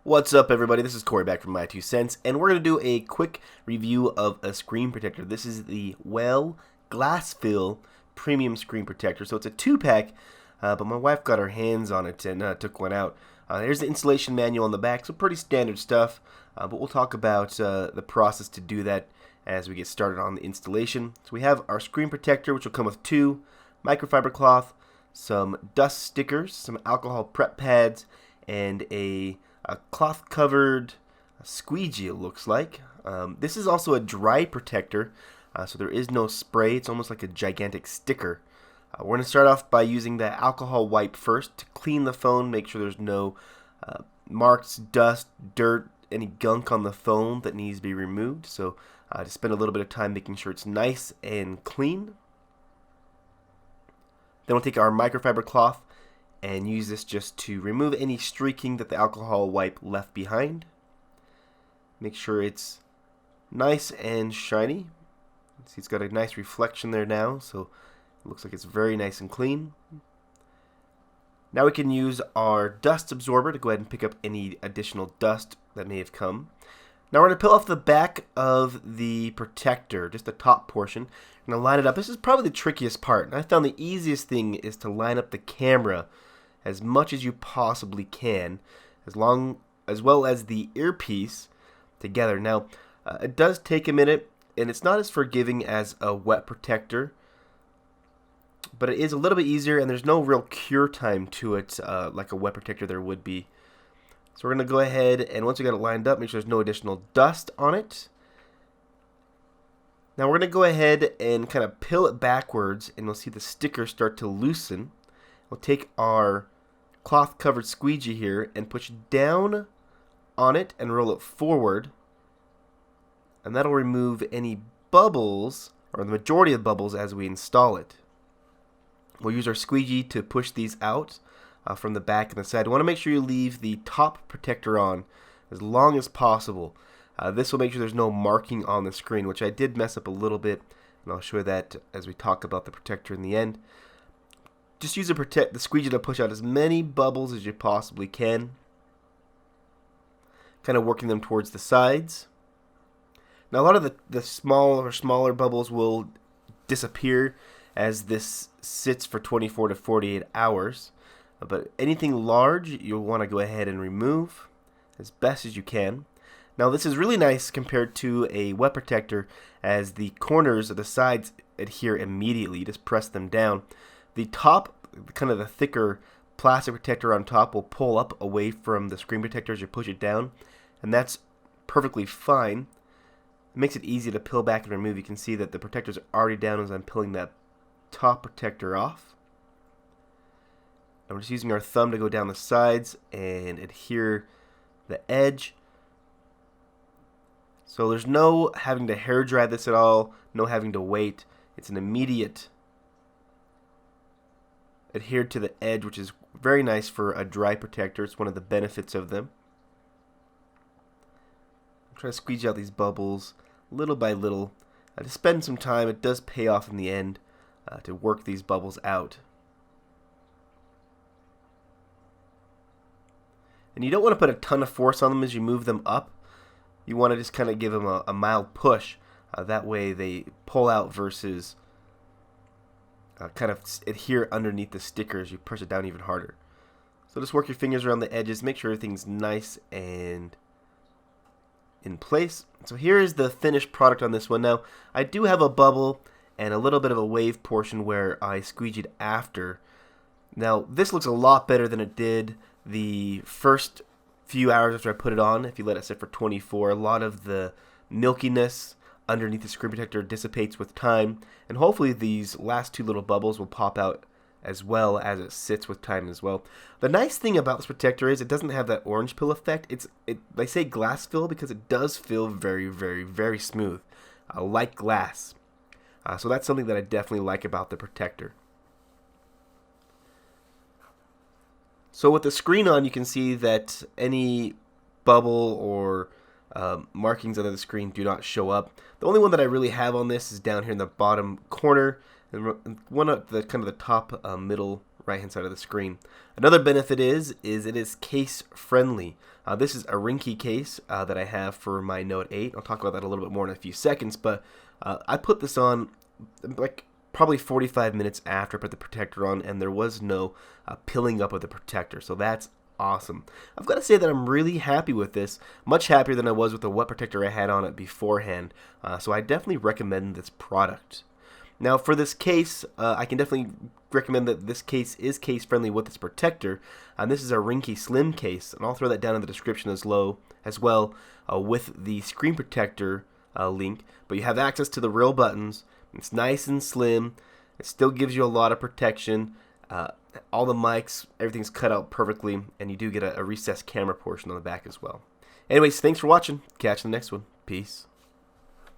What's up, everybody? This is Corey back from My2Cents, and we're going to do a quick review of a screen protector. This is the GLASSFEEL Premium Screen Protector. So it's a 2-pack, but my wife got her hands on it and took one out. Here's the installation manual on the back, so pretty standard stuff, but we'll talk about the process to do that as we get started on the installation. So we have our screen protector, which will come with 2 microfiber cloth, some dust stickers, some alcohol prep pads, and a cloth-covered squeegee, it looks like. This is also a dry protector, so there is no spray. It's almost like a gigantic sticker. We're going to start off by using the alcohol wipe first to clean the phone, make sure there's no marks, dust, dirt, any gunk on the phone that needs to be removed. So just spend a little bit of time making sure it's nice and clean. Then we'll take our microfiber cloth and use this just to remove any streaking that the alcohol wipe left behind. Make sure it's nice and shiny. See, it's got a nice reflection there now, so it looks like it's very nice and clean. Now we can use our dust absorber to go ahead and pick up any additional dust that may have come. Now we're going to peel off the back of the protector, just the top portion. I'm going to line it up. This is probably the trickiest part, and I found the easiest thing is to line up the camera as much as you possibly can, as well as the earpiece together. Now, it does take a minute, and it's not as forgiving as a wet protector, but it is a little bit easier, and there's no real cure time to it like a wet protector there would be. So we're going to go ahead, and once we got it lined up, make sure there's no additional dust on it. Now we're going to go ahead and kind of peel it backwards, and we'll see the sticker start to loosen. We'll take our cloth covered squeegee here and push down on it and roll it forward, and that'll remove any bubbles, or the majority of bubbles, as we install it. We'll use our squeegee to push these out from the back and the side. You want to make sure you leave the top protector on as long as possible. This will make sure there's no marking on the screen, which I did mess up a little bit, and I'll show you that as we talk about the protector in the end. Just use the squeegee to push out as many bubbles as you possibly can, kind of working them towards the sides. Now a lot of the smaller bubbles will disappear as this sits for 24 to 48 hours, but anything large you'll want to go ahead and remove as best as you can. Now this is really nice compared to a wet protector, as the corners of the sides adhere immediately. You just press them down. The top, kind of the thicker plastic protector on top, will pull up away from the screen protector as you push it down, and that's perfectly fine. It makes it easy to peel back and remove. You can see that the protectors are already down as I'm peeling that top protector off. And we're just using our thumb to go down the sides and adhere the edge. So there's no having to hair dry this at all, no having to wait. It's an immediate adhered to the edge, which is very nice for a dry protector. It's one of the benefits of them. I'm trying to squeeze out these bubbles little by little. To spend some time, it does pay off in the end to work these bubbles out. And you don't want to put a ton of force on them as you move them up. You want to just kind of give them a mild push. That way they pull out versus kind of adhere underneath the sticker as you push it down even harder. So just work your fingers around the edges, make sure everything's nice and in place. So here is the finished product on this one. Now I do have a bubble and a little bit of a wave portion where I squeegeed after. Now this looks a lot better than it did the first few hours after I put it on. If you let it sit for 24, a lot of the milkiness underneath the screen protector dissipates with time, and hopefully these last 2 little bubbles will pop out as well as it sits with time as well. The nice thing about this protector is it doesn't have that orange peel effect. They say GLASSFEEL because it does feel very, very, very smooth, like glass. So that's something that I definitely like about the protector. So with the screen on, you can see that any bubble or markings under the screen do not show up. The only one that I really have on this is down here in the bottom corner, and one at the kind of the top middle right hand side of the screen. Another benefit is it is case friendly. This is a ring key case that I have for my Note 8. I'll talk about that a little bit more in a few seconds, but I put this on like probably 45 minutes after I put the protector on, and there was no pilling up of the protector, so that's awesome. I've got to say that I'm really happy with this, much happier than I was with the wet protector I had on it beforehand, so I definitely recommend this product. Now for this case, I can definitely recommend that this case is case friendly with its protector. This is a ring key slim case, and I'll throw that down in the description as well with the screen protector link. But you have access to the real buttons. It's nice and slim. It still gives you a lot of protection. All the mics, everything's cut out perfectly, and you do get a recessed camera portion on the back as well. Anyways, thanks for watching. Catch you in the next one. Peace.